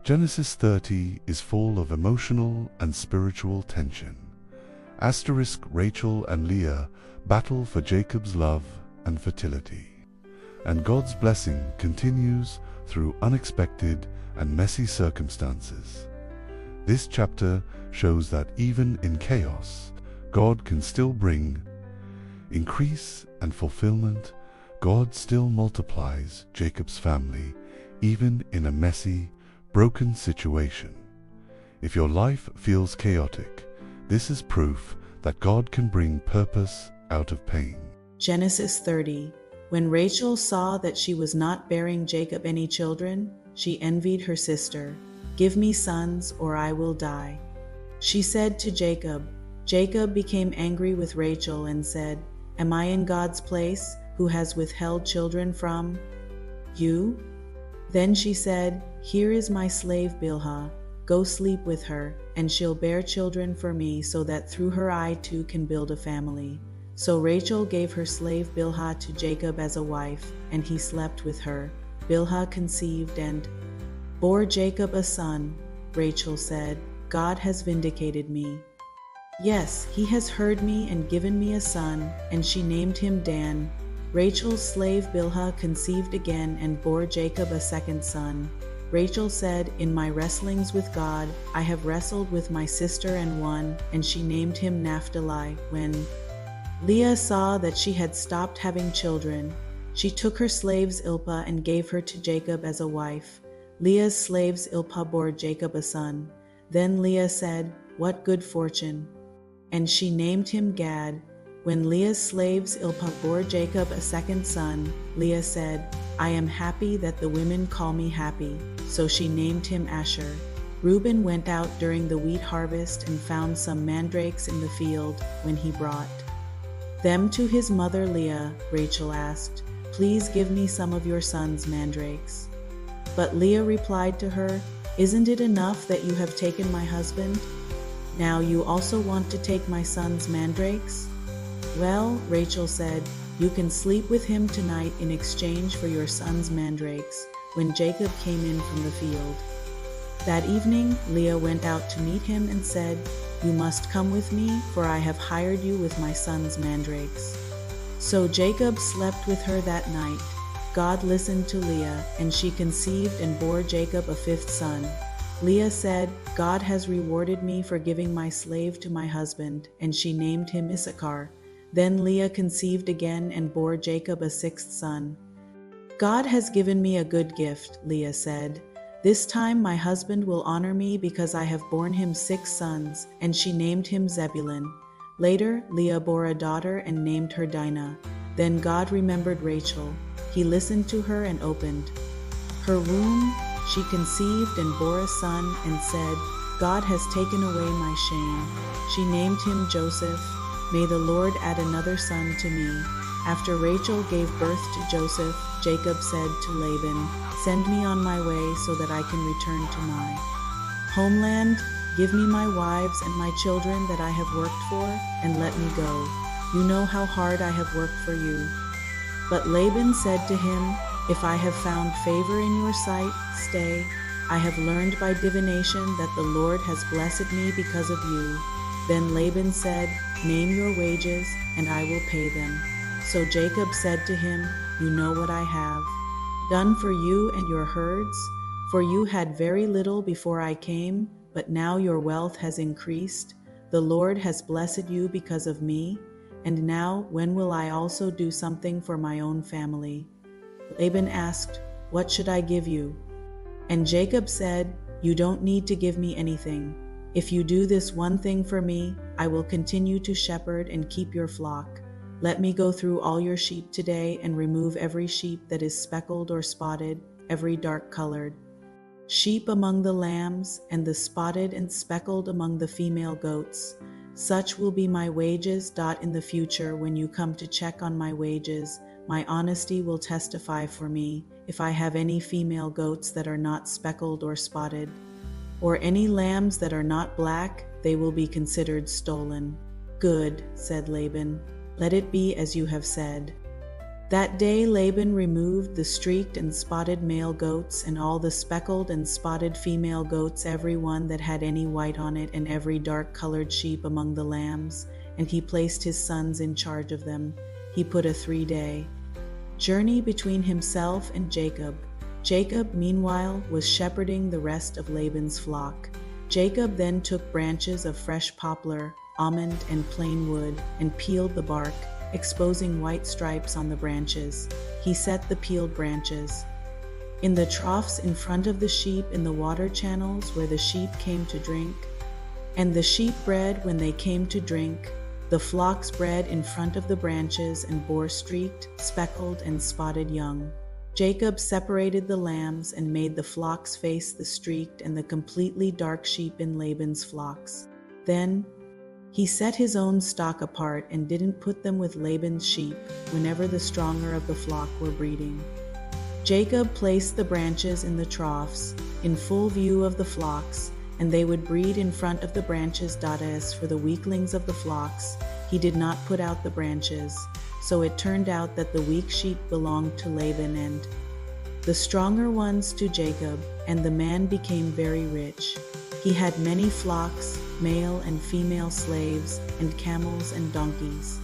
Genesis 30 is full of emotional and spiritual tension. Rachel and Leah battle for Jacob's love and fertility. And God's blessing continues through unexpected and messy circumstances. This chapter shows that even in chaos, God can still bring increase and fulfillment. God still multiplies Jacob's family, even in a messy, broken situation. If your life feels chaotic, this is proof that God can bring purpose out of pain. Genesis 30. When Rachel saw that she was not bearing Jacob any children, she envied her sister. "Give me sons, or I will die." She said to Jacob. Jacob became angry with Rachel and said, "Am I in God's place, who has withheld children from you?" Then she said, "Here is my slave Bilhah. Go sleep with her, and she'll bear children for me, so that through her I too can build a family." So Rachel gave her slave Bilhah to Jacob as a wife, and he slept with her. Bilhah conceived and bore Jacob a son. Rachel said, "God has vindicated me. Yes, he has heard me and given me a son," and she named him Dan. Rachel's slave Bilhah conceived again and bore Jacob a second son. Rachel said, "In my wrestlings with God, I have wrestled with my sister and won," and she named him Naphtali. When Leah saw that she had stopped having children, she took her slave Zilpah and gave her to Jacob as a wife. Leah's slave Zilpah bore Jacob a son. Then Leah said, "What good fortune!" And she named him Gad. When Leah's slave Zilpah bore Jacob a second son, Leah said, "I am happy that the women call me happy." So she named him Asher. Reuben went out during the wheat harvest and found some mandrakes in the field. When he brought them to his mother Leah, Rachel asked, "Please give me some of your son's mandrakes." But Leah replied to her, "Isn't it enough that you have taken my husband? Now you also want to take my son's mandrakes?" "Well," Rachel said, "you can sleep with him tonight in exchange for your son's mandrakes." When Jacob came in from the field that evening, Leah went out to meet him and said, "You must come with me, for I have hired you with my son's mandrakes." So Jacob slept with her that night. God listened to Leah, and she conceived and bore Jacob a fifth son. Leah said, "God has rewarded me for giving my slave to my husband," and she named him Issachar. Then Leah conceived again and bore Jacob a sixth son. "God has given me a good gift," Leah said. "This time my husband will honor me because I have borne him 6 sons," and she named him Zebulun. Later, Leah bore a daughter and named her Dinah. Then God remembered Rachel. He listened to her and opened her womb. She conceived and bore a son and said, "God has taken away my shame." She named him Joseph. "May the Lord add another son to me." After Rachel gave birth to Joseph, Jacob said to Laban, "Send me on my way so that I can return to my homeland. Give me my wives and my children that I have worked for, and let me go. You know how hard I have worked for you." But Laban said to him, "If I have found favor in your sight, stay. I have learned by divination that the Lord has blessed me because of you." Then Laban said, "Name your wages, and I will pay them." So Jacob said to him, "You know what I have done for you and your herds, for you had very little before I came, but now your wealth has increased. The Lord has blessed you because of me, and now when will I also do something for my own family?" Laban asked, "What should I give you?" And Jacob said, "You don't need to give me anything. If you do this one thing for me, I will continue to shepherd and keep your flock. Let me go through all your sheep today and remove every sheep that is speckled or spotted, every dark-colored sheep among the lambs, and the spotted and speckled among the female goats. Such will be my wages. In the future, when you come to check on my wages, my honesty will testify for me. If I have any female goats that are not speckled or spotted, or any lambs that are not black, they will be considered stolen." "Good," said Laban. "Let it be as you have said." That day Laban removed the streaked and spotted male goats and all the speckled and spotted female goats, every one that had any white on it, and every dark-colored sheep among the lambs, and he placed his sons in charge of them. He put a 3-day journey between himself and Jacob. Jacob, meanwhile, was shepherding the rest of Laban's flock. Jacob then took branches of fresh poplar, almond, and plain wood, and peeled the bark, exposing white stripes on the branches. He set the peeled branches in the troughs in front of the sheep in the water channels where the sheep came to drink. And the sheep bred when they came to drink. The flocks bred in front of the branches and bore streaked, speckled, and spotted young. Jacob separated the lambs and made the flocks face the streaked and the completely dark sheep in Laban's flocks. Then he set his own stock apart and didn't put them with Laban's sheep whenever the stronger of the flock were breeding. Jacob placed the branches in the troughs, in full view of the flocks, and they would breed in front of the branches. As for the weaklings of the flocks, he did not put out the branches, so it turned out that the weak sheep belonged to Laban and the stronger ones to Jacob, and the man became very rich. He had many flocks, male and female slaves, and camels and donkeys.